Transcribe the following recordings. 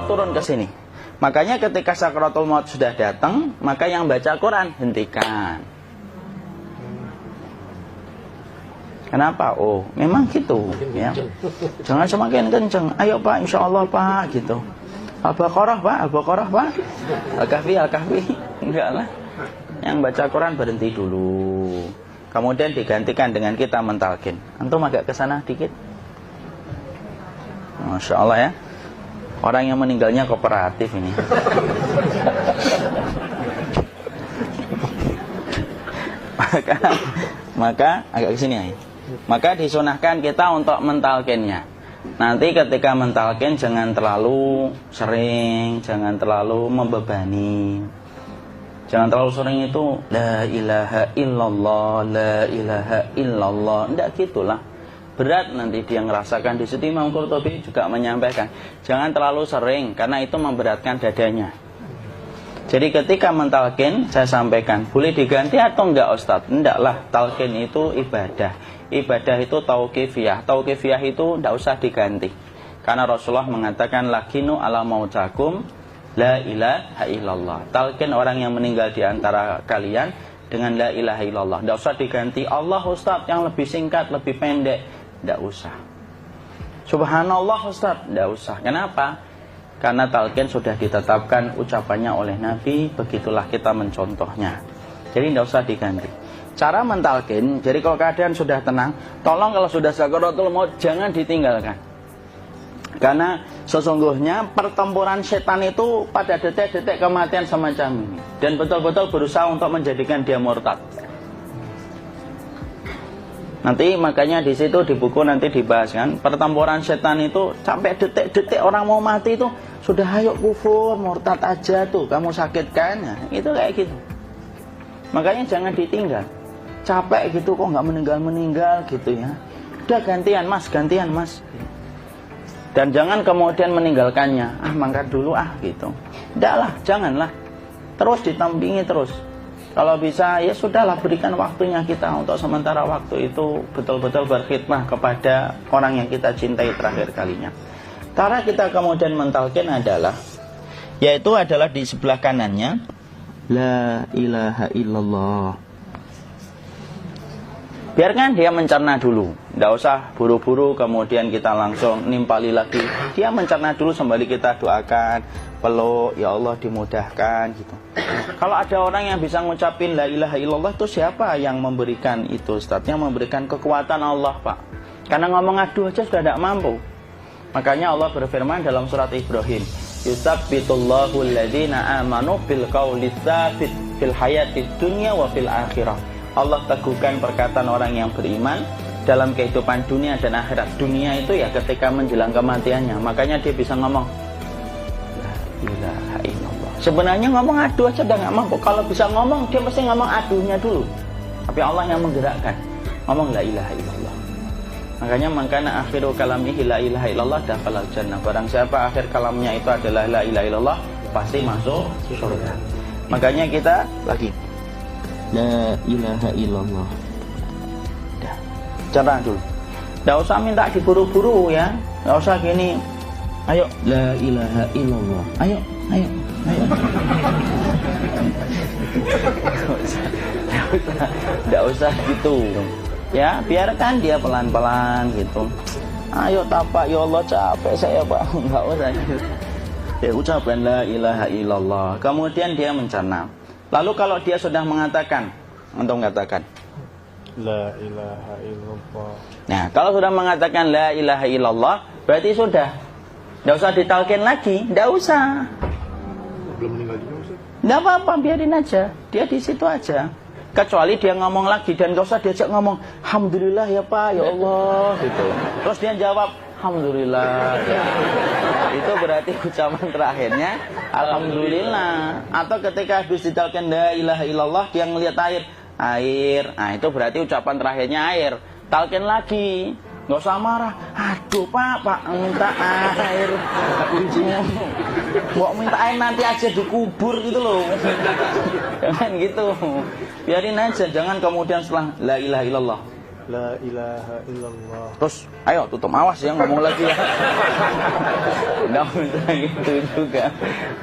Allah turun ke sini. Makanya ketika sakaratul maut sudah datang, maka yang baca Quran hentikan. Kenapa? Oh, memang gitu ya. Jangan semakin kenceng. Ayo Pak, insya Allah Pak, gitu. Al-Baqarah Pak, Al-Baqarah Pak. Al-Kahfi, Al-Kahfi. Enggak lah. Yang baca Quran berhenti dulu. Kemudian digantikan dengan kita mentalkin. Antum agak ke sana dikit. Masya Allah ya. Orang yang meninggalnya kooperatif ini. maka agak ke sini ya. Maka disunahkan kita untuk mentalkinnya. Nanti ketika mentalkin jangan terlalu sering, jangan terlalu membebani. Jangan terlalu sering itu la ilaha illallah, la ilaha illallah. Enggak gitulah. Berat nanti dia ngerasakan. Di situ Imam Qurtubi juga menyampaikan, jangan terlalu sering karena itu memberatkan dadanya. Jadi ketika mentalkin, saya sampaikan, boleh diganti atau enggak Ustadz? Enggak lah, talkin itu ibadah. Ibadah itu tauqifiyah. Tauqifiyah itu enggak usah diganti. Karena Rasulullah mengatakan, lakinu ala mautakum la ilaha illallah. Talkin orang yang meninggal di antara kalian dengan la ilaha illallah. Enggak usah diganti Allah Ustadz yang lebih singkat, lebih pendek. Enggak usah. Subhanallah Ustadz, enggak usah. Kenapa? Karena talqin sudah ditetapkan ucapannya oleh Nabi, begitulah kita mencontohnya. Jadi tidak usah diganti. Cara mentalqin, jadi kalau keadaan sudah tenang, tolong kalau sudah sakaratul maut jangan ditinggalkan. Karena sesungguhnya pertempuran setan itu pada detik-detik kematian semacam ini, dan betul-betul berusaha untuk menjadikan dia murtad. Nanti makanya di situ di buku nanti dibahas kan, pertempuran setan itu sampai detik-detik orang mau mati itu sudah ayo kufur, murtad aja tuh, kamu sakit kan? Nah, itu kayak gitu. Makanya jangan ditinggal. Capek gitu kok nggak meninggal gitu ya. Udah gantian mas. Dan jangan kemudian meninggalkannya. Mangkat dulu gitu. Udahlah, janganlah. Terus ditampingi terus. Kalau bisa ya sudahlah, berikan waktunya kita untuk sementara waktu itu betul-betul berkhidmah kepada orang yang kita cintai terakhir kalinya. Cara kita kemudian mentalkin adalah, yaitu adalah di sebelah kanannya la ilaha illallah. Biarkan dia mencerna dulu, tidak usah buru-buru kemudian kita langsung nimpali lagi. Dia mencerna dulu sembari kita doakan, peluk, ya Allah dimudahkan gitu. Kalau ada orang yang bisa ngucapin la ilaha illallah, itu siapa yang memberikan itu Ustaz? Yang memberikan kekuatan Allah Pak. Karena ngomong aduh aja sudah tidak mampu. Makanya Allah berfirman dalam surat Ibrahim, yusabbitullahu alladhina amanu bil qawli tsabit fil hayatid dunya wa fil akhirah. Allah teguhkan perkataan orang yang beriman dalam kehidupan dunia dan akhirat. Dunia itu ya ketika menjelang kematiannya. Makanya dia bisa ngomong la ilaha illallah. Sebenarnya ngomong aduh aja udah gak mampu. Kalau bisa ngomong, dia mesti ngomong aduhnya dulu. Tapi Allah yang menggerakkan. Ngomong la ilaha illallah. Makanya makana akhiru kalamihi la ilaha illallah dakhalal jannah. Barang siapa akhir kalamnya itu adalah la ilaha illallah, pasti masuk surga. Makanya kita lagi la ilaha illallah. Dah, cara dulu. Tidak usah minta diburu-buru ya. Tidak usah gini. Ayo la ilaha illallah. Ayo. Tidak usah gitu. Ya, biarkan dia pelan-pelan gitu. Ayo tapak, ya Allah capek saya Pak. Enggak usah. Dia ucapkan la ilaha illallah. Kemudian dia mencerna. Lalu kalau dia sudah mengatakan, untuk mengatakan la ilaha illallah. Nah, kalau sudah mengatakan la ilaha illallah, berarti sudah. Tidak usah ditalkin lagi, tidak usah. Belum meninggal juga Ustaz? Tidak apa-apa, biarin aja. Dia di situ aja. Kecuali dia ngomong lagi dan gak usah diajak ngomong alhamdulillah ya Pak, ya Allah gitu. Terus dia jawab alhamdulillah. Itu berarti ucapan terakhirnya alhamdulillah. Atau ketika habis ditalkin la ilaha illallah, dia ngelihat air. Nah, itu berarti ucapan terakhirnya air. Talkin lagi. Nggak usah marah. Aduh Pak minta air. Mau minta air nanti aja dikubur gitu loh. Jangan gitu. Biarin aja. Jangan kemudian setelah la ilaha illallah La ilaha illallah. Terus, ayo tutup, awas ya ngomong lagi ya. Nggak bisa gitu juga.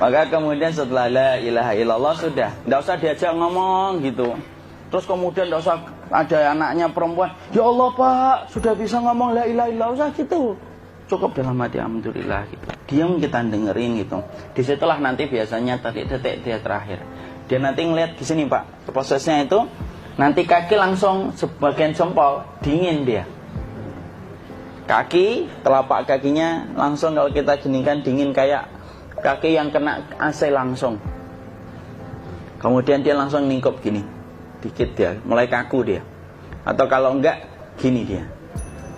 Maka kemudian setelah la ilaha illallah sudah, nggak usah diajak ngomong gitu. Terus kemudian nggak usah ada anaknya perempuan, ya Allah Pak, sudah bisa ngomong la ilaha illallah, usah gitu. Cukup dalam hati alhamdulillah gitu. Diam kita dengerin gitu. Disitulah nanti biasanya detik-detik dia terakhir. Dia nanti ngeliat di sini Pak, prosesnya itu. Nanti kaki langsung sebagian jempol dingin dia. Kaki, telapak kakinya langsung kalau kita ginikan dingin kayak kaki yang kena AC langsung. Kemudian dia langsung ningkup gini, dikit dia, mulai kaku dia. Atau kalau enggak, gini dia.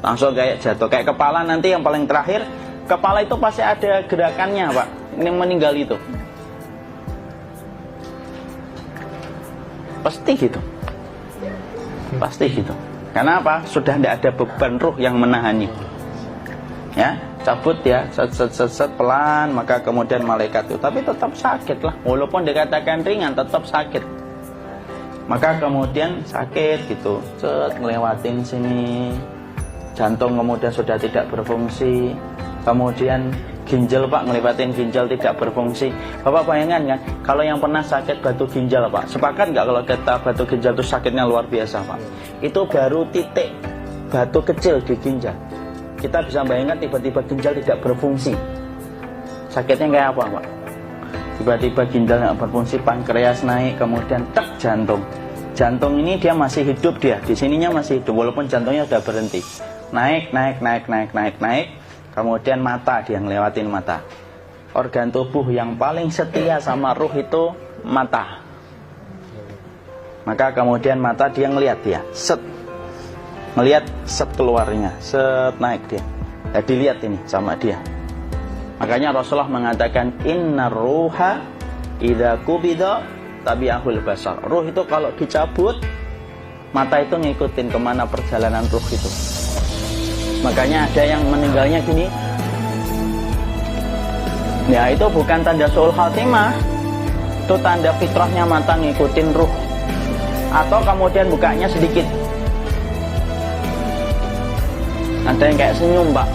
Langsung kayak jatuh, kayak kepala nanti yang paling terakhir. Kepala itu pasti ada gerakannya Pak, ini meninggal itu. Pasti gitu. Pasti gitu. Karena apa? Sudah tidak ada beban ruh yang menahannya. Ya, cabut ya, set pelan, maka kemudian malaikat itu. Tapi tetap sakit lah. Walaupun dikatakan ringan, tetap sakit. Maka kemudian sakit gitu. Set ngelewatin sini. Jantung kemudian sudah tidak berfungsi. Kemudian ginjal Pak, ngelewatin ginjal tidak berfungsi. Bapak bayangkan kan, kalau yang pernah sakit batu ginjal Pak, sepakat nggak kalau kita batu ginjal itu sakitnya luar biasa Pak? Itu baru titik batu kecil di ginjal. Kita bisa bayangkan tiba-tiba ginjal tidak berfungsi. Sakitnya kayak apa Pak? Tiba-tiba ginjal nggak berfungsi, pankreas naik, kemudian tek jantung. Jantung ini dia masih hidup dia, di sininya masih hidup walaupun jantungnya sudah berhenti. Naik. Kemudian mata, dia ngelewatin mata. Organ tubuh yang paling setia sama ruh itu mata. Maka kemudian mata dia ngelihat dia, set. Ngelihat set keluarnya, set naik dia. Jadi lihat ini sama dia. Makanya Rasulullah mengatakan innar ruha idza qubida tabi'ahul basar. Ruh itu kalau dicabut, mata itu ngikutin kemana perjalanan ruh itu. Makanya ada yang meninggalnya gini. Ya itu bukan tanda su'ul khatimah. Itu tanda fitrahnya mata ngikutin ruh. Atau kemudian bukanya sedikit. Ada yang kayak senyum Pak.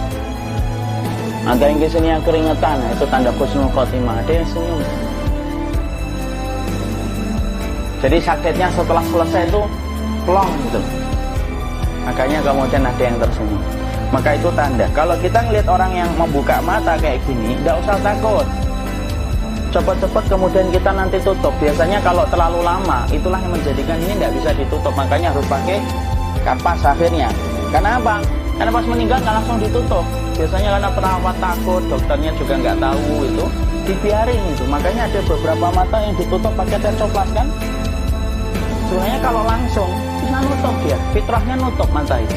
Ada yang kesini yang keringetan. Itu tanda husnul khatimah. Ada yang senyum. Jadi sakitnya setelah selesai itu plong gitu. Makanya kemudian ada yang tersenyum. Maka itu tanda. Kalau kita ngelihat orang yang membuka mata kayak gini, tidak usah takut. Cepat-cepat kemudian kita nanti tutup. Biasanya kalau terlalu lama, itulah yang menjadikan ini tidak bisa ditutup. Makanya harus pakai kapas akhirnya. Karena apa? Karena pas meninggal nggak langsung ditutup. Biasanya karena perawat takut, dokternya juga nggak tahu itu, dibiarin itu. Makanya ada beberapa mata yang ditutup pakai tensoplas kan. Sebenarnya kalau langsung bisa nutup dia, fitrahnya nutup mata itu.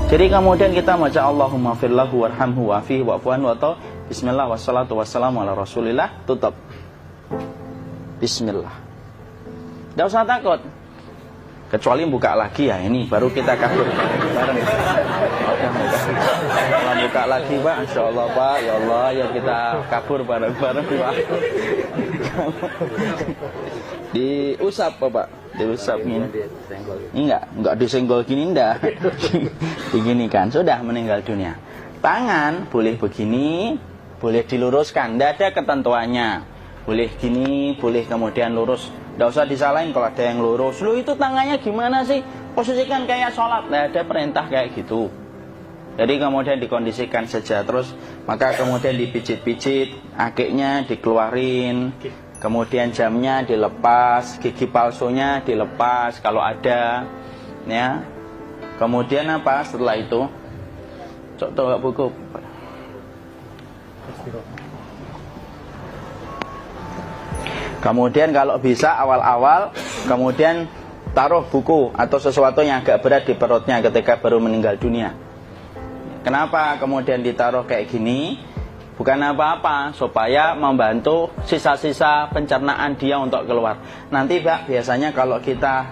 Jadi kemudian kita baca Allahumma firlahu warhamhu wa'afihi wa'fu'anhu atau bismillah wassalatu wassalamu ala rasulillah, tutup. Bismillah. Tidak usah takut. Kecuali buka lagi ya, ini baru kita kabur bareng. Kalau buka lagi Pak, insya Allah Pak, ya Allah ya kita kabur bareng-bareng Pak. Diusap Pak, diusap gini. Enggak disenggol gini enggak. Begini kan, sudah meninggal dunia. Tangan boleh begini, boleh diluruskan, tidak ada ketentuannya. Boleh gini, boleh kemudian lurus. Tidak usah disalahin kalau ada yang lurus. Lu itu tangannya gimana sih? Posisikan kayak sholat. Tidak ada perintah kayak gitu. Jadi kemudian dikondisikan saja. Terus maka kemudian dipijit-pijit, akiknya dikeluarin. Kemudian jamnya dilepas, gigi palsunya dilepas kalau ada. Ya. Kemudian apa setelah itu? Coba buku. Kemudian kalau bisa awal-awal kemudian taruh buku atau sesuatu yang agak berat di perutnya ketika baru meninggal dunia. Kenapa kemudian ditaruh kayak gini? Bukan apa-apa, supaya membantu sisa-sisa pencernaan dia untuk keluar. Nanti Pak, biasanya kalau kita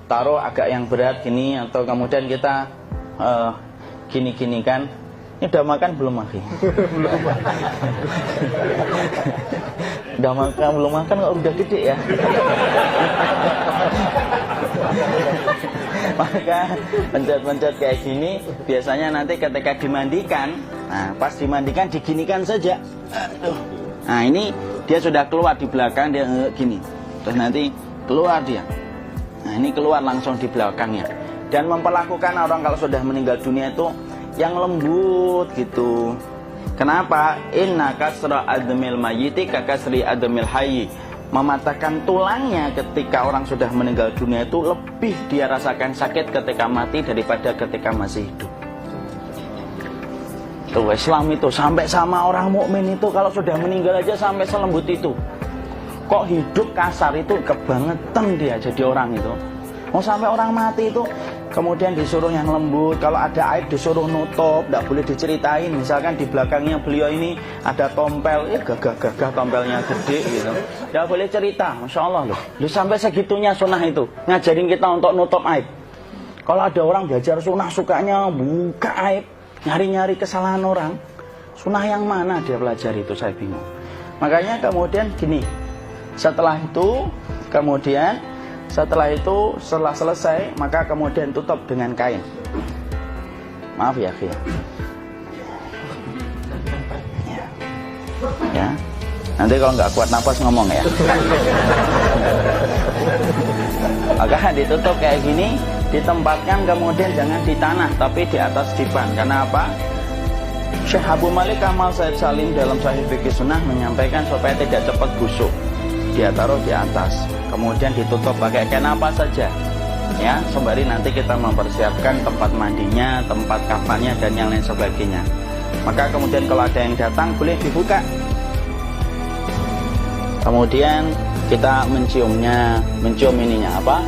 taruh agak yang berat gini atau kemudian kita gini-gini kan, ini udah makan belum Maki? Udah makan belum makan kok udah gede ya? Maka pencet-pencet kayak gini biasanya nanti ketika dimandikan, nah pas dimandikan diginikan saja. Nah ini dia sudah keluar di belakang, dia gini, terus nanti keluar dia. Nah ini keluar langsung di belakangnya. Dan memperlakukan orang kalau sudah meninggal dunia itu yang lembut gitu. Kenapa? Inna kasra admil mayyiti kakasri admil hayyi. Mematahkan tulangnya ketika orang sudah meninggal dunia itu lebih dia rasakan sakit ketika mati daripada ketika masih hidup. Tuh Islam itu sampai sama orang mukmin itu kalau sudah meninggal aja sampai selembut itu. Kok hidup kasar itu kebangetan dia jadi orang itu. Mau sampai orang mati itu kemudian disuruh yang lembut, kalau ada aib disuruh nutup, tidak boleh diceritain. Misalkan di belakangnya beliau ini ada tompel, gagah-gagah tompelnya gede gitu, tidak boleh cerita. Masya Allah loh, sampai segitunya sunnah itu ngajarin kita untuk nutup aib. Kalau ada orang belajar sunnah sukanya buka aib, nyari-nyari kesalahan orang, sunnah yang mana dia pelajari itu, saya bingung. Makanya kemudian gini, setelah selesai maka kemudian tutup dengan kain. Maaf ya, Khia. Ya. Nanti kalau nggak kuat napas ngomong ya. Maka ditutup kayak gini, ditempatkan kemudian jangan di tanah tapi di atas dipan. Karena apa? Syekh Abu Malik Kamal Said Salim dalam Sahih Fikih Sunnah menyampaikan supaya tidak cepat busuk. Dia taruh di atas, kemudian ditutup pakai kain apa saja, ya, sembari nanti kita mempersiapkan tempat mandinya, tempat kafannya dan yang lain sebagainya. Maka kemudian kalau ada yang datang boleh dibuka. Kemudian kita mencium ininya apa?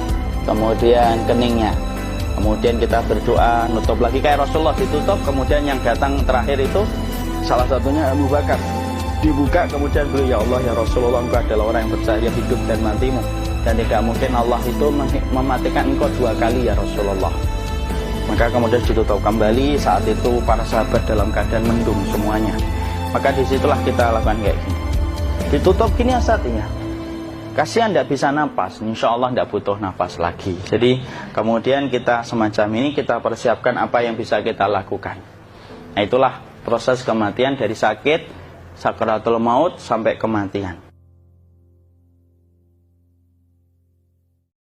Kemudian keningnya. Kemudian kita berdoa, nutup lagi kayak Rasulullah ditutup. Kemudian yang datang terakhir itu salah satunya Abu Bakar. Dibuka kemudian beliau, ya Allah ya Rasulullah, engkau adalah orang yang percaya hidup dan matimu, dan tidak mungkin Allah itu mematikan engkau 2 kali ya Rasulullah. Maka kemudian ditutup kembali. Saat itu para sahabat dalam keadaan mendung semuanya. Maka disitulah kita lakukan kayak gini, ditutup gini asatinya. Kasihan tidak bisa napas, insya Allah tidak butuh napas lagi. Jadi kemudian kita semacam ini, kita persiapkan apa yang bisa kita lakukan. Nah itulah proses kematian dari sakit, sakaratul maut sampai kematian.